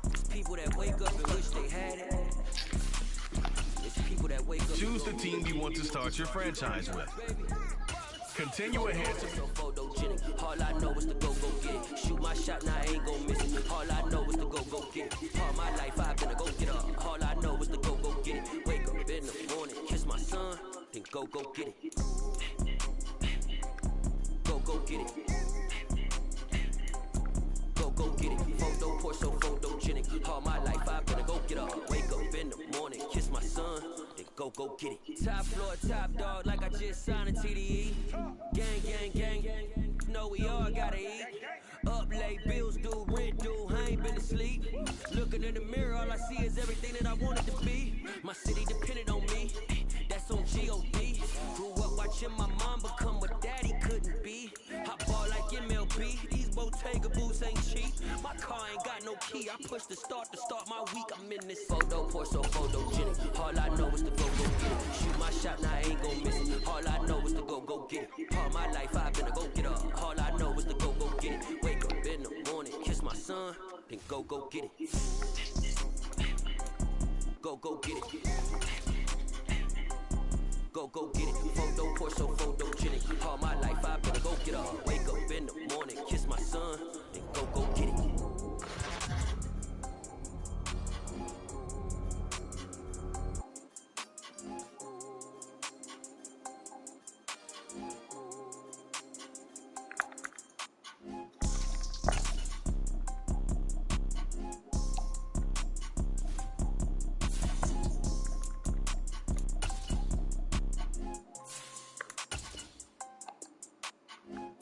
It's people that wake up and wish they had it. It's people that wake up. Choose the team you want to start your franchise with. Continue ahead. So photogenic. All I know is to go get it. Shoot my shot, now I ain't gon' miss it. All I know is to go get it. All my life I've been a go get up. All I know is to go get it. Wake up in the morning, kiss my son, then go get it. Go get it. Go get it. Photo poor, so photogenic. All my life I've been a go get up. Wake up in the morning, kiss my son, then go get it. Top floor, top dog, like I just signed a TDE. Gang. Know we all gotta eat. Up late, bills due, rent due, I ain't been asleep. Looking in the mirror, all I see is everything that I wanted to be. My city depended on me, that's on G.O.D. Grew up watching my mom become what daddy couldn't be. I ball like MLB, these Bottega boots hoes ain't cheap. My car ain't got no key. I push the start to start my week. I'm in this photo pour so photogenic. All I know is to go get it. Shoot my shot, now I ain't gon' miss it. All I know is to go get it. All my life I've been a go get up. All I know is to go get it. Wake up in the morning, kiss my son, then go get it. Go get it. Go get it. Photo pour so photogenic. All my life I've been a go get up. Wake up in the morning, kiss my son, then go get it.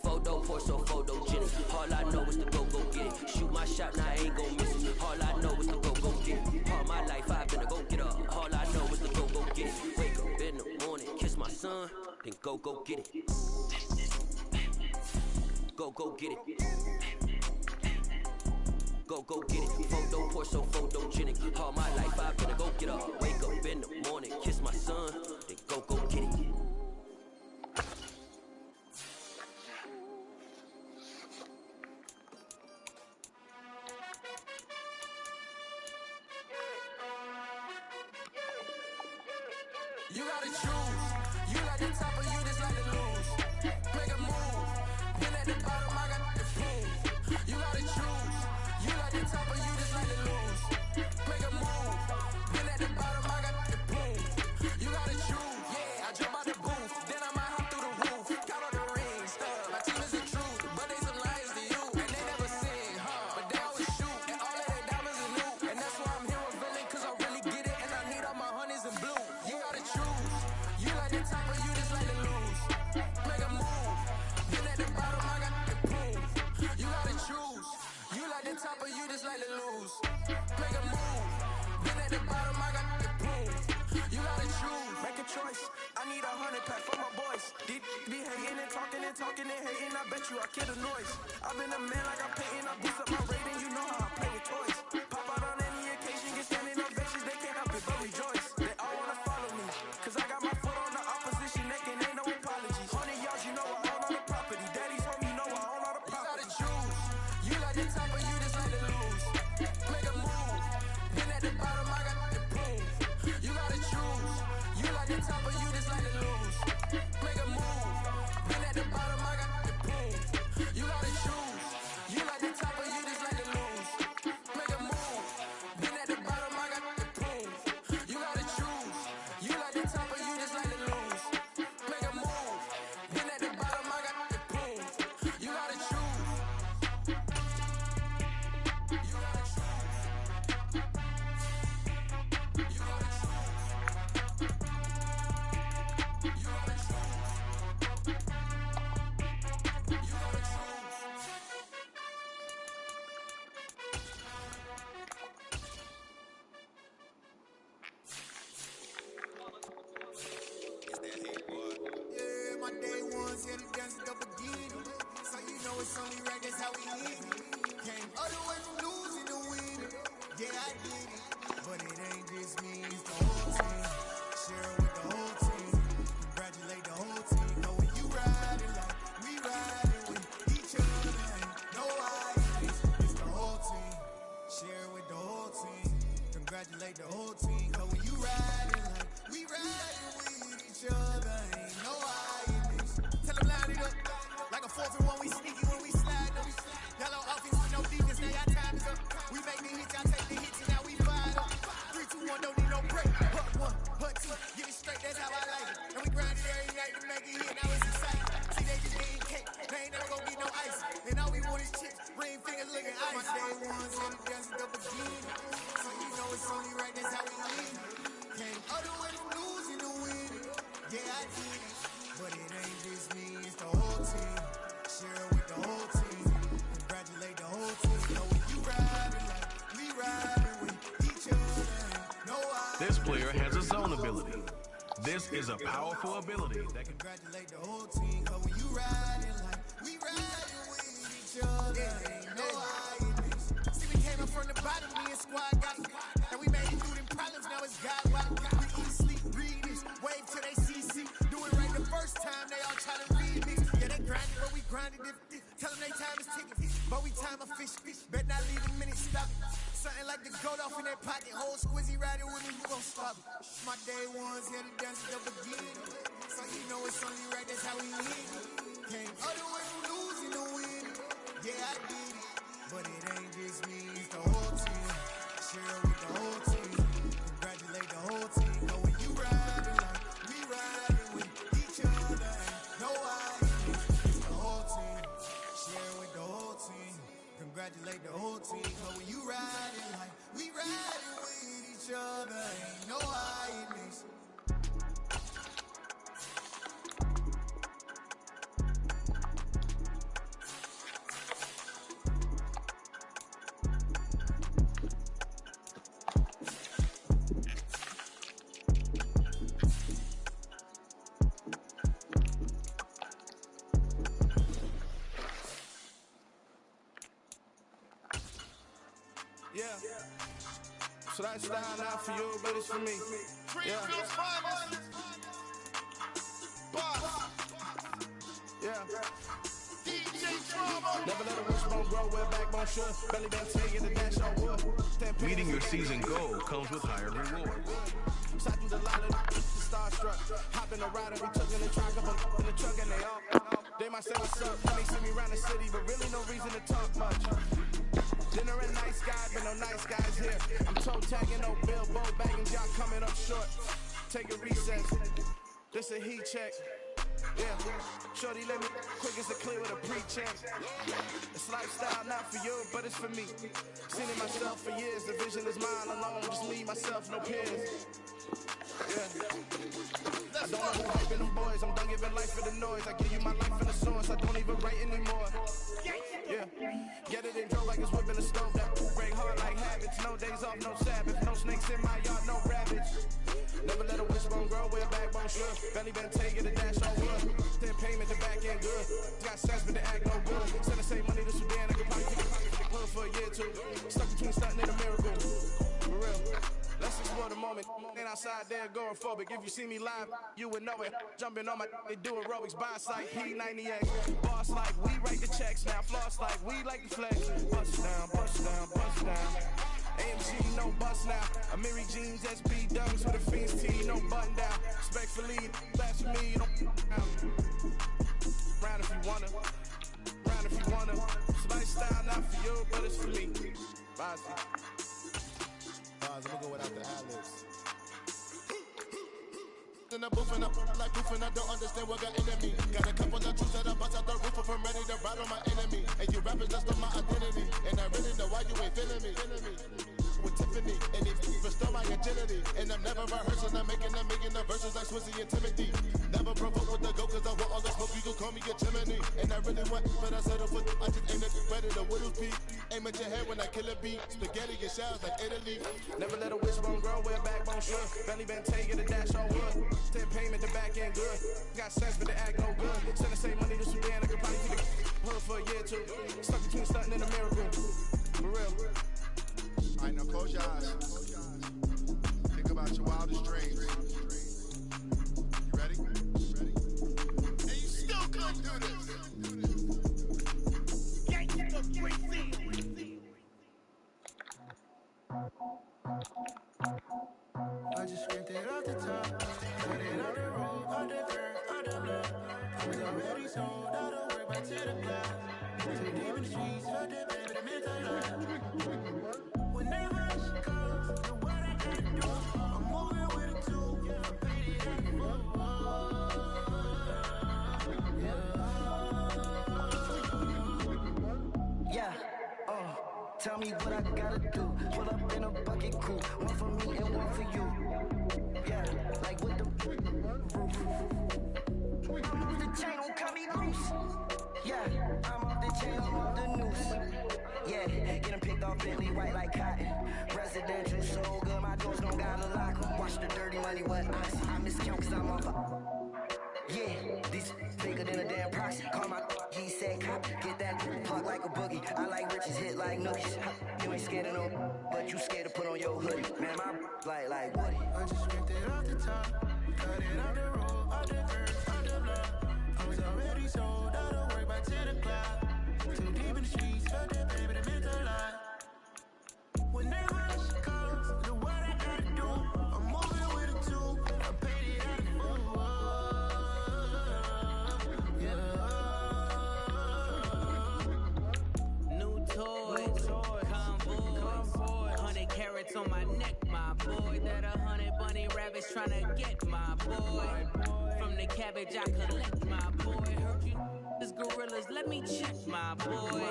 Photo pour so photogenic. All I know is to go get it. Shoot my shot, now I ain't gon' miss it. All I know is to go get it. All my life I've been a go get up. All I know is to go get it. Wake up in the morning, kiss my son, then go get it. Go get it. Go get it. Photo pour so photogenic. All my life I've been a go get up. Wake up in the morning, kiss my son, then go get it. You gotta choose. You like the top or you just like to lose. Make a move. Been at the bottom, I got the proof. You gotta choose. You like the top or you just like to lose. Make a move. Been at the bottom, I got the proof. You gotta choose. Yeah, I jump out the booth. Then I might hop through the roof. Count all the rings. My team is the truth, but they some liars to you. And they never sing, but they always shoot. And all of their diamonds are new. And that's why I'm here revealing, cause I really get it. And I need all my honeys in blue. You gotta choose. You like the top or you just like to lose. Make a move. Been at the bottom, I got the proof. You gotta choose. You like the top or you just like to lose. Make a move. Been at the bottom, I got the proof. You gotta choose. Make a choice. I need 100 pack for my boys. These be hating and talking and hating. I bet you I kill the noise. I've been a man like I'm painting. I boost up my rating. You know how I play with toys. Pop out on any occasion. Get standing ovations. They can't help it but rejoice. They all wanna follow me. Cause I got my foot on the opposition neck and ain't no apologies. 100 yards, you know I own all the property. Daddy's home, you know I own all the property. You gotta choose. You like the top or you just like to lose. Make a move. Been at the bottom, I got the proof. You gotta choose. You like the top or you just like to lose. Make a move. Been at the bottom, I got the proof. You gotta choose. You like the top or you just like to lose. Make a move. Been at the bottom, I got the proof. You gotta choose. You like the top or you just like to lose. Make a move. Been at the bottom, I got the proof. You gotta choose. You gotta choose. You gotta choose. You gotta choose. You gotta choose. Yeah, my day ones here to dance it up again. So you know it's only right, that's how we live. Came all the way from losing to winning. Yeah, I did it. But it ain't just me, it's the whole team. Share it with the whole team. Congratulate the whole team. Know when you riding like we riding with each other. Ain't no hiding. It's the whole team. Share it with the whole team. Congratulate the whole team. Know when you riding like we riding with each other. Ain't no hiding. Tell them line it up. Like a 4-1, we sneaky when we slide up. Yellow offense with no defense, now y'all time is up. We make the hits, y'all take the hits, and now we fired up. 3, 2, 1, don't need no break. Hut 1, hut 2, get it straight, that's how I like it. And we grind it every night to make it hit, now it's exciting. See, they just getting cake, they ain't never gonna get no ice. And all we want is chips, ring fingers looking ice. My day ones here to dance it up again. So you know it's only right, that's how we live. Came all the way from losing to winning. Yeah, I did it. But it ain't just me, it's the whole team. Share it with the whole team. Congratulate the whole team. Know when you riding like we riding with each other. No, This player has a zone ability. This is a powerful ability that can congratulate the whole team. Cause when you riding like we riding with each other. Ain't no squad got it. And we made it through them problems, now it's God watch. We eat, sleep, read this, wave till they CC. Do it right the first time, they all try to remix. Yeah, they grinded, but we grinded it. Tell them they time is ticking, but we time a fish. Bet not leave a minute, stop it. Something like the goat off in their pocket. Whole squizzy riding with me, who gon' stop it? My day ones here to dance at the beginning. So you know it's only right, that's how we live. Came all the way from losing to win. Yeah, I did it. But it ain't just me, it's the whole team. Share with the whole team. Congratulate the whole team. Know when you riding like we riding with each other. Ain't no idea. It's the whole team. Share with the whole team. Congratulate the whole team. Know when you riding like we riding with each other. Ain't no hiding. So that style not for you, but it's for me. Yeah. Never let a wishbone grow where backbone should. Belly band taking the dash on wood. Meeting your season goal comes with higher rewards. Side through the line of starstruck. Hop in the ride and we took in the truck up in the truck and they all. They might say what's up when they see me around the city, but really no reason to talk much. Dinner and nice guy, but no nice guys here. I'm toe tagging, no billboard bagging, y'all coming up short. Take a recess. This a heat check. Yeah, shorty let me quick as a clear with a pre-check. It's lifestyle not for you, but it's for me. Seen it myself for years. The vision is mine alone, just me, myself, no peers. Yeah. I don't know who hyping them boys. I'm done giving life for the noise. I give you my life for the source. I don't even write anymore. Yeah. Get it in drove like it's whipping the stove. That break hard like habits. No days off, no Sabbath. No snakes in my yard, no rabbits. Never let a wishbone grow where a backbone should. Belly been taking the dash on wood. Then payment, the back end good. Got sense, but the act no good. Send the same money to Sudan. I could probably take a hood for a year or two. Stuck between stunting and a miracle. For real. Let's explore the moment. Ain't outside there going phobic. If you see me live, you would know it. Jumping on my they do aerobics. Boss like P90X. Boss like we write the checks now. Floss like we like the flex. Bust down, bust down, bust down. AMG, no bust now. Amiri jeans, SB dunks with a Fiends tee, no button down. Respectfully, that's for me. Round if you wanna. Round if you wanna. It's lifestyle not for you, but it's for me. Bossy. I'm gonna go without the ad-libs. In the booth and I'm like proof and I don't understand what got into me. Got a couple of truths that I bust out the roof if I'm ready to ride on my enemy. And you rappers just on my identity. And I really know why you ain't feeling me. With Tiffany, and if you restore my agility. And I'm never rehearsing, I'm making the verses like Swizzy and Timothy. Never provoke with the go, cause I want all the smoke, you can call me a chimney. And I really want, but I settle for, I just aim at the better, the widow's peak. Aim at your head when I kill a beat. Spaghetti and shells like Italy. Never let a wishbone grow where a backbone should. Belly been taking the dash on wood. Then payment, the back end good. Got sense, but the act no good. Send the same money to Sudan, I could probably keep the hood for a year or two. Stuck between stunting and a miracle. For real. Alright, now close your eyes. Think about your wildest dreams. You ready? And you still couldn't do this. I just scraped it off the top. Put it on the roof, on the dirt, on the block. I was already sold out of work back to the block. So deep in the streets, felt the pain, but I meant a lot. Whenever I should go, do what I gotta do. I'm moving with a two. I'm painted at the Yeah, tell me what I gotta do. Pull up in a bucket crew. One for me and one for you. Yeah, like with the roof. I'm off the chain, don't cut me loose. Yeah, I'm off the chain, I'm off the noose. Yeah, getting picked off Bentley white like cotton. Residential so good, my doors don't gotta lock 'em. Watch the dirty money, what I see. I miscount cause I'm off. Yeah, these bigger than a damn proxy. Call my he said copy. Get that plug like a boogie. I like riches hit like nookies. You ain't scared of no, but you scared to put on your hoodie. Man, my like Woody. I just ripped it off the top, cut it off the road, off the curb, off the block. I was already sold out of work by 10 o'clock. Too deep in the streets, felt that baby, that meant a lot. Whenever she calls, the what I gotta do, I'm moving with a two. I paid it out of full. Yeah. New toys, convoys, 100 carats on my neck, my boy. That 100 bunny rabbits tryna get my boy. From the cabbage I collect, my boy. Heard you is gorillas, let me check, my boy.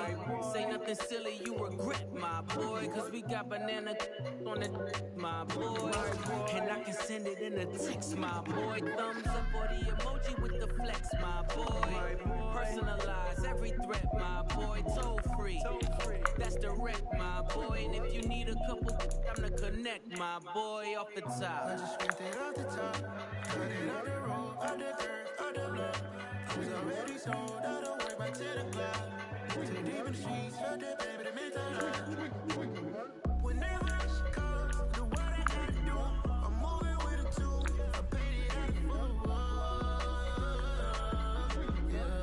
Say nothing silly, you regret, my boy. Cause we got banana on the my boy. And I can send it in a text, my boy. Thumbs up for the emoji with the flex, my boy. Personalize every threat, my boy. Toll free, that's direct, my boy. And if you need a couple, I'm to connect, my boy, off the top. I just ripped it off the top, cut it off the road, off the curb, off the block. I was already sold out of work by 10 o'clock. Too deep in the streets, felt that baby, that meant a lot. Whenever she calls, the what I gotta do, I'm moving with a two. I paid it out of full. Yeah.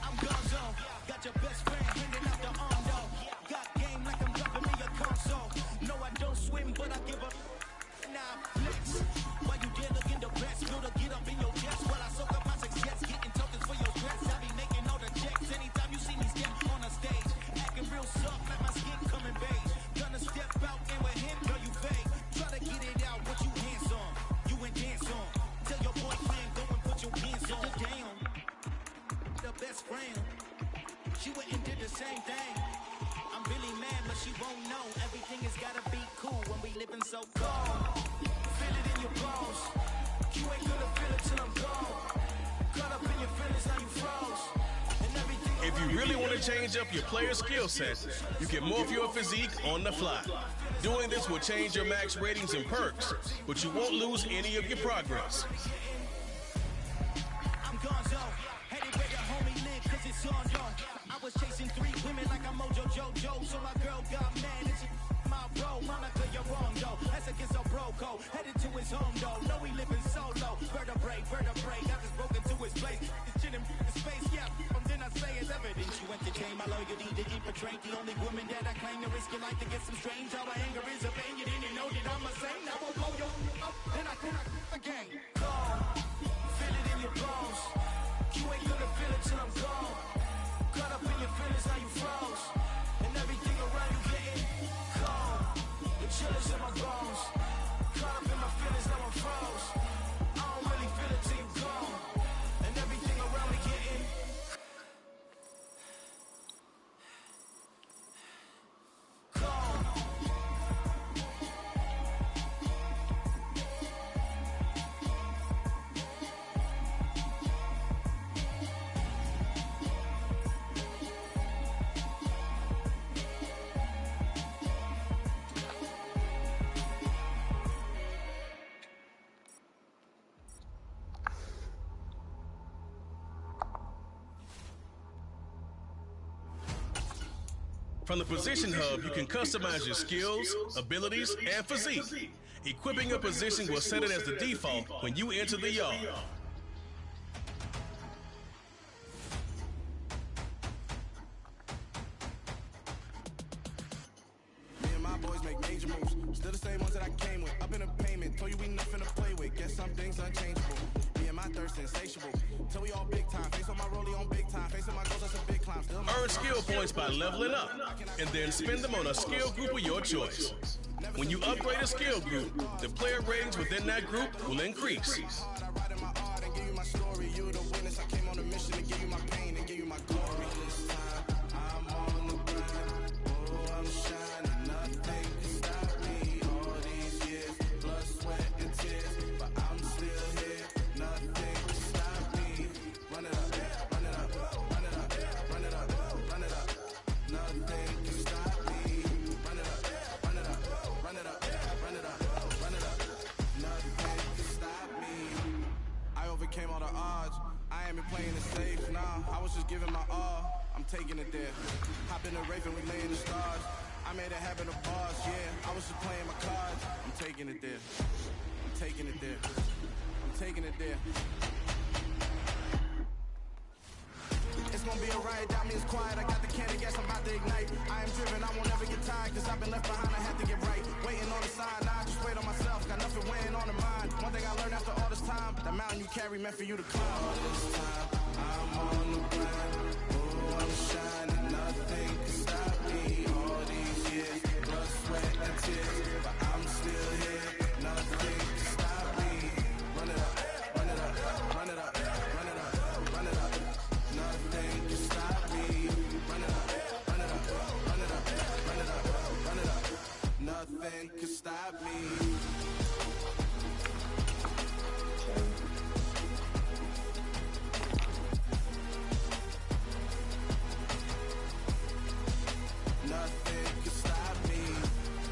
I'm Gonzo, got your best friend handing out the arm though. Got game like I'm dropping me a console. No, I don't swim, but I give up. Now flex. While you there looking the best, feel to get up in your chest. While I soak up my success, getting tokens for your stress. I be making all the checks anytime you see me step on a stage. Acting real soft like my skin coming beige. Gonna step out and with him, girl, you fake. Try to get it out, what you hands on. You ain't dance on. Tell your boyfriend, go and put your hands on. Down. The best friend, she went and did the same thing. I'm really mad, but she won't know. Everything has gotta be cool when we living so cold. Feel it in your bones. You ain't gonna feel it till I'm gone. Caught up in your feelings, now you froze. And everything. If you really want to change up your player skill set, you can morph your physique on the fly. Doing this will change your max ratings and perks, but you won't lose any of your progress. I'm Gonzo, headed where the homie live, cause it's on yo. I was chasing 3 women like I'm Mojo Jojo, so my girl got mad and she my bro. Monica, you're wrong though, that's against a bro code. Headed to his home though, know he living solo. Vertebrae, I just broke into his place. It's chillin' in space, yeah, then I say it's evidence. You entertain my loyalty to infiltrate the only woman that I claim to risk your life to get some strange. How my anger is a pain, you didn't know that I'm a saint. I will blow you up, then I cannot again. Gone, feel it in your bones. You ain't gonna feel it till I'm gone. Caught up in your feelings, now you froze. And everything around you getting cold. The chillers in my bones. Caught up in my feelings, now I'm froze. I don't really feel it till you gone. And everything around me getting cold. From the Position Hub, you can customize your skills, abilities, and physique. Equipping your position will set it as the default when you enter the yard. Me and my boys make major moves. Still the same ones that I came with. Up in a payment, told you we nothing to play with. Guess some things unchangeable. Me and my thirst insatiable. Till we all big time. Face on my rollie on big time. Facing my goals, that's a big climb. Still Earn skill points by leveling up, and then spend them on a skill group of your choice. When you upgrade a skill group, the player ratings within that group will increase. I ride in my art and give you my story. You the witness. I came on a mission to give you my pain and give you my glory. This time, I'm on the grind. the odds. I ain't been playing it safe, nah. I was just giving my all. I'm taking it there. Hop in the Wraith and we lay in the stars. I made it happen to bars, yeah. I was just playing my cards. I'm taking it there. I'm taking it there. I'm taking it there. It's gonna be a riot, that means quiet. I got the candy gas, I'm about to ignite. I am driven, I won't ever get tired, cause I've been left behind, I had to get right. Waiting on the sign, now I just wait on myself. Got nothing weighing on the mind. One thing I learned after all this time, the mountain you carry meant for you to climb. All this time, I'm on the grind. Oh, I'm shining, nothing can stop me. All these years, blood, sweat, and tears, but I'm still here. Nothing can stop me. Run it up, run it up, run it up, run it up, run it up. Nothing can stop me. Run it up, run it up, run it up, run it up, run it up. Nothing can stop me.